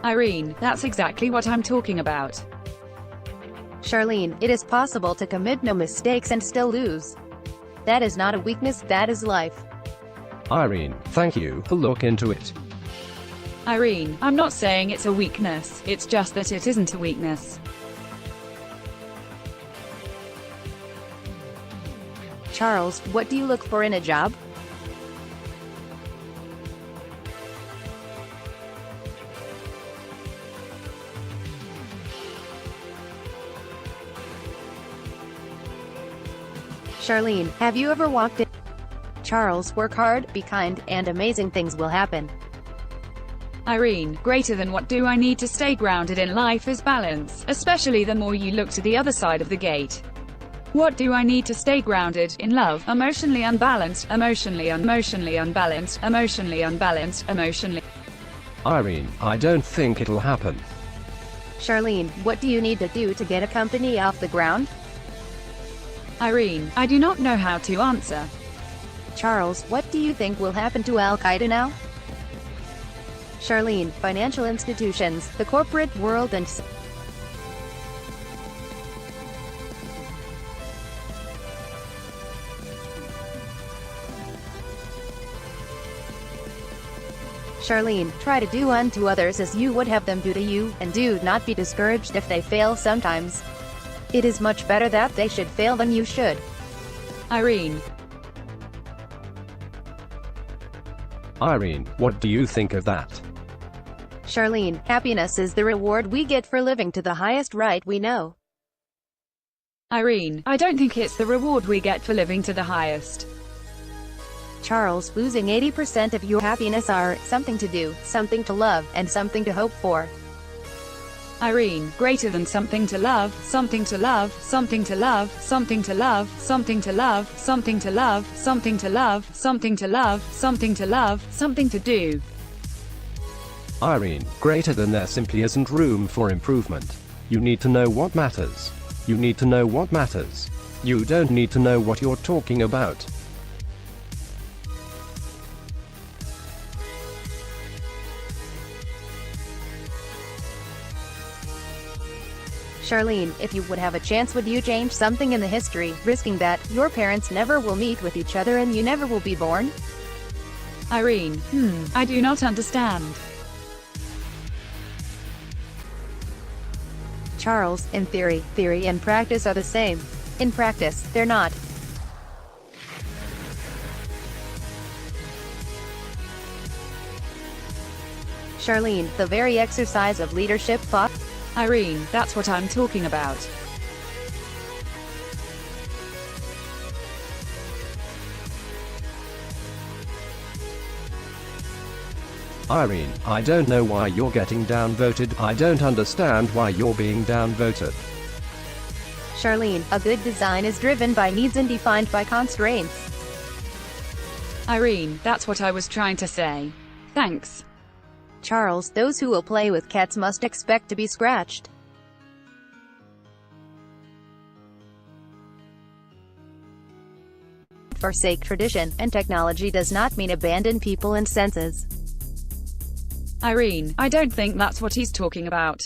Irene, that's exactly what I'm talking about. Charlene, it is possible to commit no mistakes and still lose. That is not a weakness, that is life. Irene, thank you. I'll look into it. Irene, I'm not saying it's a weakness, it's just that it isn't a weakness. Charles, what do you look for in a job? Charlene, have you ever walked in? Charles, work hard, be kind, and amazing things will happen. Irene, greater than what do I need to stay grounded in life is balance, especially the more you look to the other side of the gate. What do I need to stay grounded in love, emotionally unbalanced, emotionally unbalanced, emotionally unbalanced, emotionally. Irene, I don't think it'll happen. Charlene, what do you need to do to get a company off the ground? Irene, I do not know how to answer. Charles, what do you think will happen to Al-Qaeda now? Charlene, financial institutions, the corporate world and Charlene, try to do unto others as you would have them do to you, and do not be discouraged if they fail sometimes. It is much better that they should fail than you should. Irene. Irene, what do you think of that? Charlene, happiness is the reward we get for living to the highest right we know. Irene, I don't think it's the reward we get for living to the highest. Charles, losing 80% of your happiness are something to do, something to love, and something to hope for. Irene, greater than something to love, something to love, something to love, something to love, something to love, something to love, something to love, something to love, something to love, something to do. Irene, greater than there simply isn't room for improvement. You need to know what matters. You need to know what matters. You don't need to know what you're talking about. Charlene, if you would have a chance, would you change something in the history, risking that your parents never will meet with each other and you never will be born? Irene, I do not understand. Charles, in theory and practice are the same. In practice, they're not. Charlene, the very exercise of leadership thought. Irene, that's what I'm talking about. Irene, I don't know why you're getting downvoted. I don't understand why you're being downvoted. Charlene, a good design is driven by needs and defined by constraints. Irene, that's what I was trying to say. Thanks. Charles, those who will play with cats must expect to be scratched. Forsake tradition, and technology does not mean abandon people and senses. Irene, I don't think that's what he's talking about.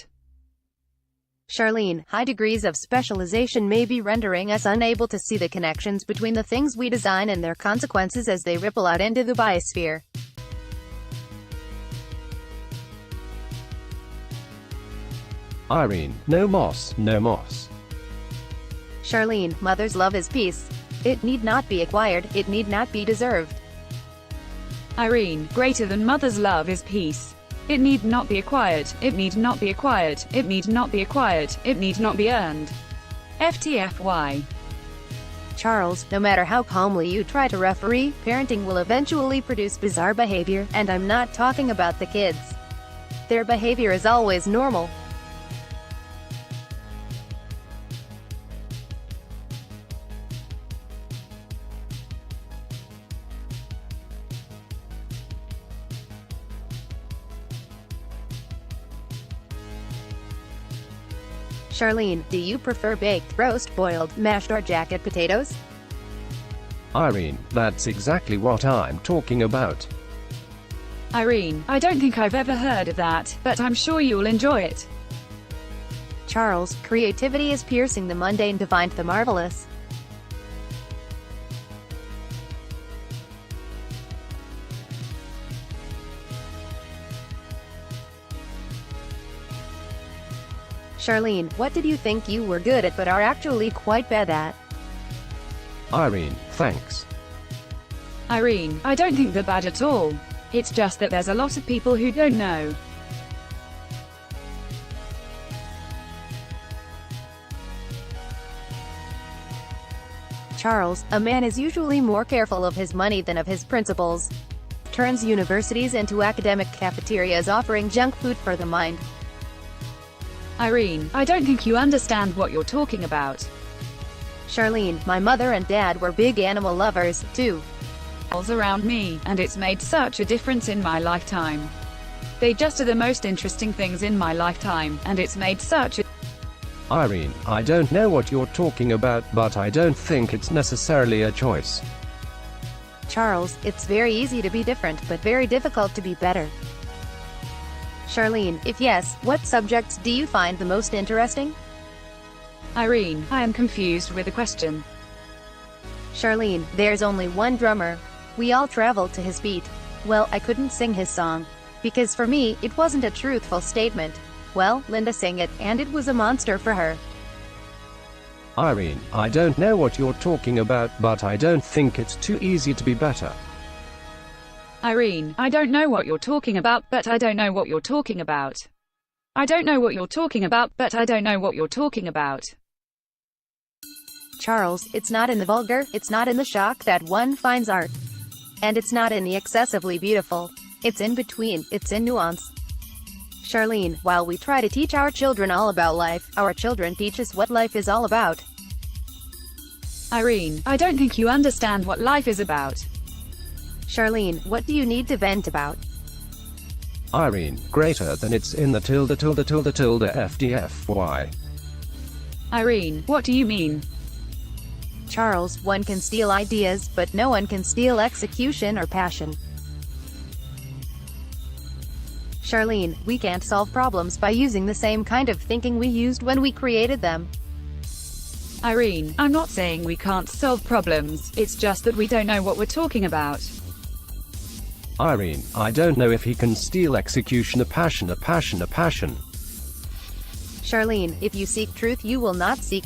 Charlene, high degrees of specialization may be rendering us unable to see the connections between the things we design and their consequences as they ripple out into the biosphere. Irene, no moss, no moss. Charlene, mother's love is peace. It need not be acquired, it need not be deserved. Irene, greater than mother's love is peace. It need not be acquired, it need not be acquired, it need not be acquired, it need not be earned. FTFY. Charles, no matter how calmly you try to referee, parenting will eventually produce bizarre behavior, and I'm not talking about the kids. Their behavior is always normal. Charlene, do you prefer baked, roast, boiled, mashed or jacket potatoes? Irene, that's exactly what I'm talking about. Irene, I don't think I've ever heard of that, but I'm sure you'll enjoy it. Charles, creativity is piercing the mundane to find the marvelous. Charlene, what did you think you were good at but are actually quite bad at? Irene, thanks. Irene, I don't think they're bad at all. It's just that there's a lot of people who don't know. Charles, a man is usually more careful of his money than of his principles. Turns universities into academic cafeterias offering junk food for the mind. Irene, I don't think you understand what you're talking about. Charlene, my mother and dad were big animal lovers, too. Around me, and it's made such a difference in my lifetime. They just are the most interesting things in my lifetime, and it's made such a... Irene, I don't know what you're talking about, but I don't think it's necessarily a choice. Charles, it's very easy to be different, but very difficult to be better. Charlene, if yes, what subjects do you find the most interesting? Irene, I am confused with the question. Charlene, there's only one drummer. We all travel to his beat. Well, I couldn't sing his song. Because for me, it wasn't a truthful statement. Well, Linda sang it, and it was a monster for her. Irene, I don't know what you're talking about, but I don't think it's too easy to be better. Irene, I don't know what you're talking about, but I don't know what you're talking about. I don't know what you're talking about, but I don't know what you're talking about. Charles, it's not in the vulgar, it's not in the shock that one finds art. And it's not in the excessively beautiful. It's in between, it's in nuance. Charlene, while we try to teach our children all about life, our children teach us what life is all about. Irene, I don't think you understand what life is about. Charlene, what do you need to vent about? Irene, greater than it's in the tilde tilde tilde tilde FDFY. Irene, what do you mean? Charles, one can steal ideas, but no one can steal execution or passion. Charlene, we can't solve problems by using the same kind of thinking we used when we created them. Irene, I'm not saying we can't solve problems, it's just that we don't know what we're talking about. Irene, I don't know if he can steal execution, a passion. Charlene, if you seek truth you will not seek